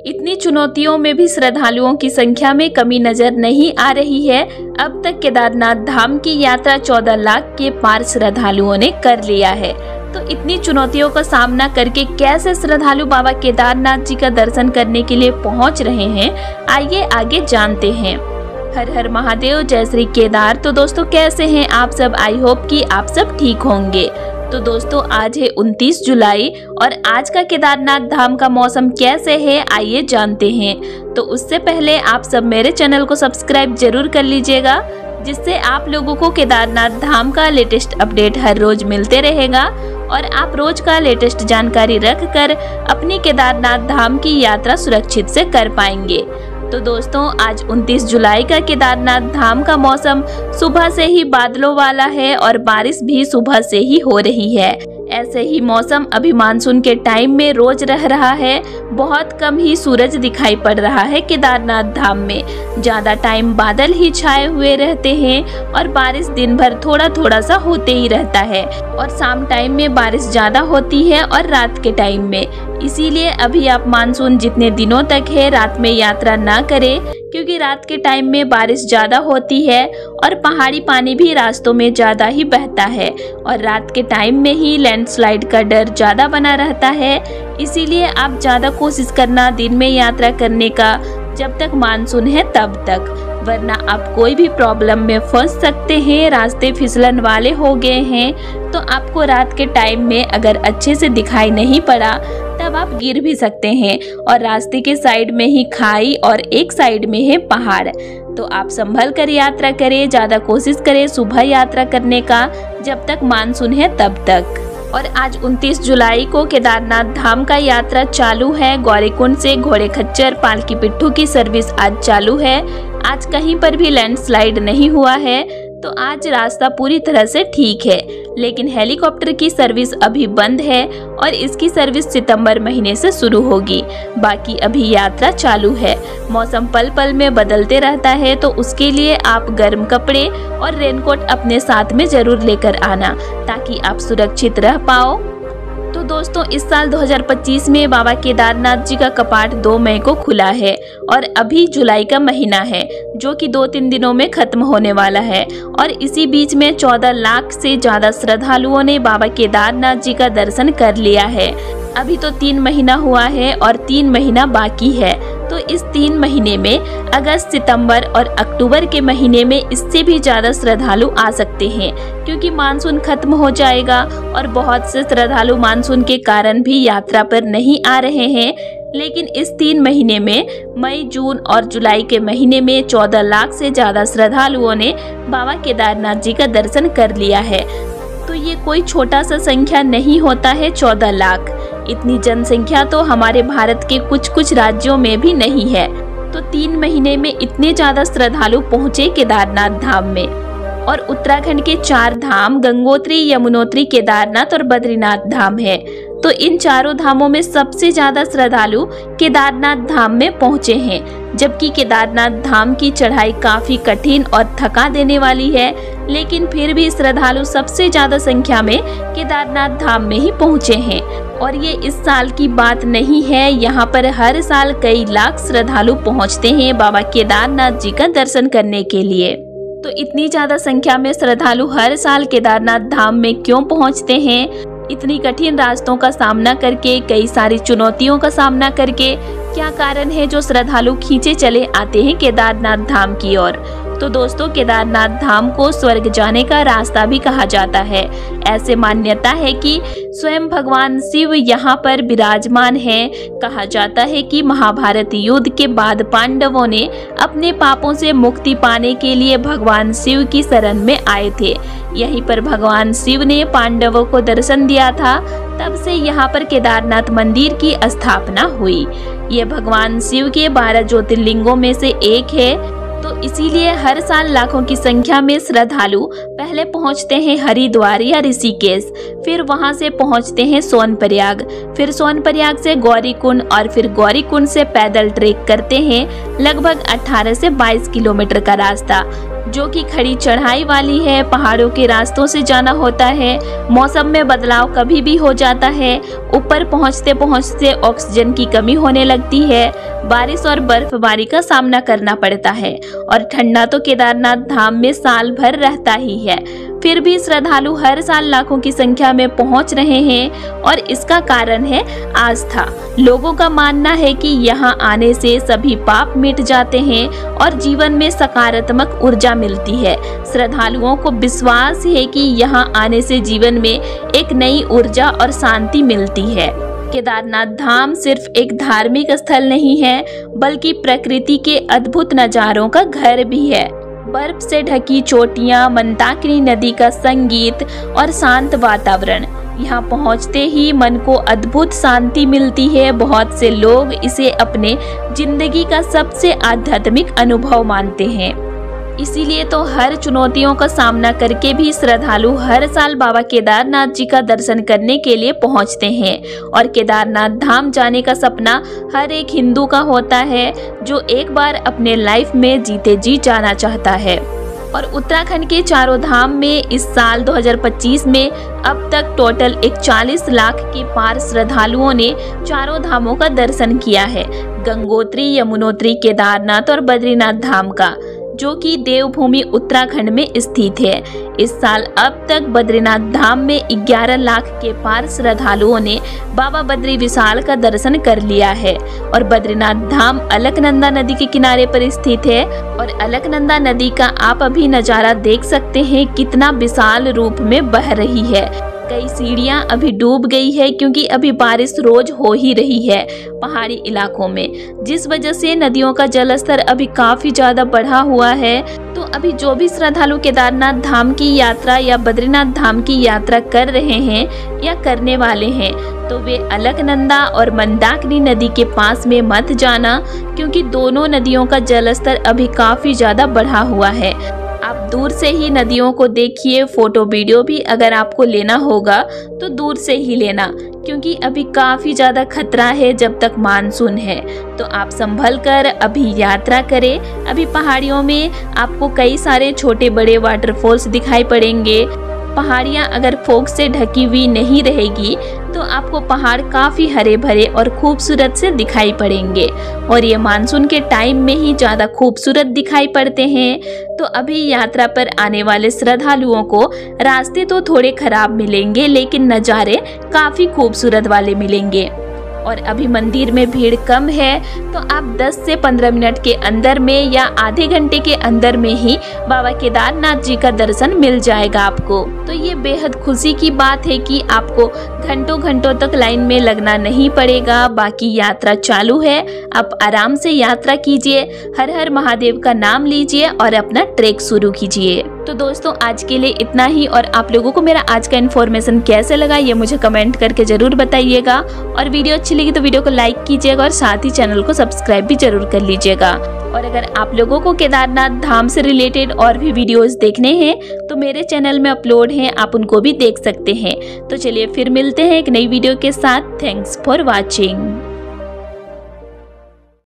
इतनी चुनौतियों में भी श्रद्धालुओं की संख्या में कमी नजर नहीं आ रही है। अब तक केदारनाथ धाम की यात्रा 14 लाख के पार श्रद्धालुओं ने कर लिया है। तो इतनी चुनौतियों का सामना करके कैसे श्रद्धालु बाबा केदारनाथ जी का दर्शन करने के लिए पहुंच रहे हैं, आइए आगे जानते हैं। हर हर महादेव, जय श्री केदार। तो दोस्तों कैसे हैं आप सब? आई होप कि आप सब ठीक होंगे। तो दोस्तों आज है 29 जुलाई और आज का केदारनाथ धाम का मौसम कैसे है आइए जानते हैं। तो उससे पहले आप सब मेरे चैनल को सब्सक्राइब जरूर कर लीजिएगा, जिससे आप लोगों को केदारनाथ धाम का लेटेस्ट अपडेट हर रोज मिलते रहेगा और आप रोज का लेटेस्ट जानकारी रखकर अपनी केदारनाथ धाम की यात्रा सुरक्षित से कर पाएंगे। तो दोस्तों आज 29 जुलाई का केदारनाथ धाम का मौसम सुबह से ही बादलों वाला है और बारिश भी सुबह से ही हो रही है। ऐसे ही मौसम अभी मानसून के टाइम में रोज रह रहा है। बहुत कम ही सूरज दिखाई पड़ रहा है केदारनाथ धाम में। ज्यादा टाइम बादल ही छाए हुए रहते हैं और बारिश दिन भर थोड़ा थोड़ा सा होते ही रहता है और शाम टाइम में बारिश ज्यादा होती है और रात के टाइम में। इसीलिए अभी आप मानसून जितने दिनों तक है रात में यात्रा ना करें, क्योंकि रात के टाइम में बारिश ज्यादा होती है और पहाड़ी पानी भी रास्तों में ज्यादा ही बहता है और रात के टाइम में ही लैंडस्लाइड का डर ज्यादा बना रहता है। इसीलिए आप ज्यादा कोशिश करना दिन में यात्रा करने का, जब तक मानसून है तब तक, वरना आप कोई भी प्रॉब्लम में फंस सकते हैं। रास्ते फिसलन वाले हो गए हैं तो आपको रात के टाइम में अगर अच्छे से दिखाई नहीं पड़ा तब आप गिर भी सकते हैं और रास्ते के साइड में ही खाई और एक साइड में है पहाड़। तो आप संभल कर यात्रा करें, ज्यादा कोशिश करें सुबह यात्रा करने का, जब तक मानसून है तब तक। और आज 29 जुलाई को केदारनाथ धाम का यात्रा चालू है। गौरीकुंड से घोड़े खच्चर पालकी पिट्ठू की सर्विस आज चालू है। आज कहीं पर भी लैंडस्लाइड नहीं हुआ है, तो आज रास्ता पूरी तरह से ठीक है। लेकिन हेलीकॉप्टर की सर्विस अभी बंद है और इसकी सर्विस सितंबर महीने से शुरू होगी। बाकी अभी यात्रा चालू है। मौसम पल पल में बदलते रहता है, तो उसके लिए आप गर्म कपड़े और रेनकोट अपने साथ में जरूर लेकर आना, ताकि आप सुरक्षित रह पाओ। तो दोस्तों इस साल 2025 में बाबा केदारनाथ जी का कपाट 2 मई को खुला है और अभी जुलाई का महीना है, जो कि 2-3 दिनों में खत्म होने वाला है। और इसी बीच में 14 लाख से ज्यादा श्रद्धालुओं ने बाबा केदारनाथ जी का दर्शन कर लिया है। अभी तो 3 महीना हुआ है और 3 महीना बाकी है। तो इस 3 महीने में अगस्त, सितंबर और अक्टूबर के महीने में इससे भी ज्यादा श्रद्धालु आ सकते हैं, क्योंकि मानसून खत्म हो जाएगा और बहुत से श्रद्धालु मानसून के कारण भी यात्रा पर नहीं आ रहे हैं। लेकिन इस 3 महीने में मई, जून और जुलाई के महीने में 14 लाख से ज्यादा श्रद्धालुओं ने बाबा केदारनाथ जी का दर्शन कर लिया है। तो ये कोई छोटा सा संख्या नहीं होता है 14 लाख। इतनी जनसंख्या तो हमारे भारत के कुछ राज्यों में भी नहीं है। तो 3 महीने में इतने ज्यादा श्रद्धालु पहुँचे केदारनाथ धाम में। और उत्तराखंड के 4 धाम गंगोत्री, यमुनोत्री, केदारनाथ और बद्रीनाथ धाम है। तो इन चारों धामों में सबसे ज्यादा श्रद्धालु केदारनाथ धाम में पहुँचे हैं, जबकि केदारनाथ धाम की चढ़ाई काफी कठिन और थका देने वाली है। लेकिन फिर भी श्रद्धालु सबसे ज्यादा संख्या में केदारनाथ धाम में ही पहुँचे हैं। और ये इस साल की बात नहीं है, यहाँ पर हर साल कई लाख श्रद्धालु पहुँचते हैं बाबा केदारनाथ जी का दर्शन करने के लिए। तो इतनी ज्यादा संख्या में श्रद्धालु हर साल केदारनाथ धाम में क्यों पहुँचते हैं? इतनी कठिन रास्तों का सामना करके, कई सारी चुनौतियों का सामना करके, क्या कारण है जो श्रद्धालु खींचे चले आते हैं केदारनाथ धाम की ओर? तो दोस्तों केदारनाथ धाम को स्वर्ग जाने का रास्ता भी कहा जाता है। ऐसे मान्यता है कि स्वयं भगवान शिव यहाँ पर विराजमान हैं। कहा जाता है कि महाभारत युद्ध के बाद पांडवों ने अपने पापों से मुक्ति पाने के लिए भगवान शिव की शरण में आए थे। यहीं पर भगवान शिव ने पांडवों को दर्शन दिया था। तब से यहाँ पर केदारनाथ मंदिर की स्थापना हुई। ये भगवान शिव के 12 ज्योतिर्लिंगों में से एक है। तो इसीलिए हर साल लाखों की संख्या में श्रद्धालु पहले पहुंचते हैं हरिद्वार या ऋषिकेश, फिर वहां से पहुंचते हैं सोनप्रयाग, फिर सोनप्रयाग से गौरीकुंड और फिर गौरीकुंड से पैदल ट्रेक करते हैं लगभग 18 से 22 किलोमीटर का रास्ता, जो कि खड़ी चढ़ाई वाली है। पहाड़ों के रास्तों से जाना होता है। मौसम में बदलाव कभी भी हो जाता है। ऊपर पहुंचते पहुंचते ऑक्सीजन की कमी होने लगती है। बारिश और बर्फबारी का सामना करना पड़ता है और ठंडा तो केदारनाथ धाम में साल भर रहता ही है। फिर भी श्रद्धालु हर साल लाखों की संख्या में पहुंच रहे हैं और इसका कारण है आस्था। लोगों का मानना है कि यहां आने से सभी पाप मिट जाते हैं और जीवन में सकारात्मक ऊर्जा मिलती है। श्रद्धालुओं को विश्वास है कि यहां आने से जीवन में एक नई ऊर्जा और शांति मिलती है। केदारनाथ धाम सिर्फ एक धार्मिक स्थल नहीं है, बल्कि प्रकृति के अद्भुत नजारों का घर भी है। बर्फ से ढकी चोटियां, मंदाकिनी नदी का संगीत और शांत वातावरण, यहाँ पहुँचते ही मन को अद्भुत शांति मिलती है। बहुत से लोग इसे अपने जिंदगी का सबसे आध्यात्मिक अनुभव मानते हैं। इसीलिए तो हर चुनौतियों का सामना करके भी श्रद्धालु हर साल बाबा केदारनाथ जी का दर्शन करने के लिए पहुंचते हैं। और केदारनाथ धाम जाने का सपना हर एक हिंदू का होता है, जो एक बार अपने लाइफ में जीते जी जाना चाहता है। और उत्तराखंड के चारों धाम में इस साल 2025 में अब तक टोटल 41 लाख के पार श्रद्धालुओं ने चारों धामों का दर्शन किया है। गंगोत्री, यमुनोत्री, केदारनाथ और बद्रीनाथ धाम का, जो कि देवभूमि उत्तराखंड में स्थित है। इस साल अब तक बद्रीनाथ धाम में 11 लाख के पार श्रद्धालुओं ने बाबा बद्री विशाल का दर्शन कर लिया है। और बद्रीनाथ धाम अलकनंदा नदी के किनारे पर स्थित है और अलकनंदा नदी का आप अभी नजारा देख सकते हैं, कितना विशाल रूप में बह रही है। कई सीढ़ियां अभी डूब गई है क्योंकि अभी बारिश रोज हो ही रही है पहाड़ी इलाकों में, जिस वजह से नदियों का जलस्तर अभी काफी ज्यादा बढ़ा हुआ है। तो अभी जो भी श्रद्धालु केदारनाथ धाम की यात्रा या बद्रीनाथ धाम की यात्रा कर रहे हैं या करने वाले हैं, तो वे अलकनंदा और मंदाकिनी नदी के पास में मत जाना, क्योंकि दोनों नदियों का जलस्तर अभी काफी ज्यादा बढ़ा हुआ है। आप दूर से ही नदियों को देखिए। फोटो वीडियो भी अगर आपको लेना होगा तो दूर से ही लेना, क्योंकि अभी काफी ज्यादा खतरा है जब तक मानसून है। तो आप संभल कर अभी यात्रा करें। अभी पहाड़ियों में आपको कई सारे छोटे बड़े वाटरफॉल्स दिखाई पड़ेंगे। पहाड़ियाँ अगर फॉग से ढकी हुई नहीं रहेगी तो आपको पहाड़ काफ़ी हरे भरे और खूबसूरत से दिखाई पड़ेंगे, और ये मानसून के टाइम में ही ज़्यादा खूबसूरत दिखाई पड़ते हैं। तो अभी यात्रा पर आने वाले श्रद्धालुओं को रास्ते तो थोड़े खराब मिलेंगे, लेकिन नज़ारे काफ़ी खूबसूरत वाले मिलेंगे। और अभी मंदिर में भीड़ कम है, तो आप 10 से 15 मिनट के अंदर में या आधे घंटे के अंदर में ही बाबा केदारनाथ जी का दर्शन मिल जाएगा आपको। तो ये बेहद खुशी की बात है कि आपको घंटों घंटों तक लाइन में लगना नहीं पड़ेगा। बाकी यात्रा चालू है, आप आराम से यात्रा कीजिए, हर हर महादेव का नाम लीजिए और अपना ट्रैक शुरू कीजिए। तो दोस्तों आज के लिए इतना ही, और आप लोगों को मेरा आज का इन्फॉर्मेशन कैसे लगा ये मुझे कमेंट करके जरूर बताइएगा। और वीडियो अच्छी लगी तो वीडियो को लाइक कीजिएगा और साथ ही चैनल को सब्सक्राइब भी जरूर कर लीजिएगा। और अगर आप लोगों को केदारनाथ धाम से रिलेटेड और भी वीडियोस देखने हैं तो मेरे चैनल में अपलोड हैं, आप उनको भी देख सकते हैं। तो चलिए फिर मिलते हैं एक नई वीडियो के साथ। Thanks for watching.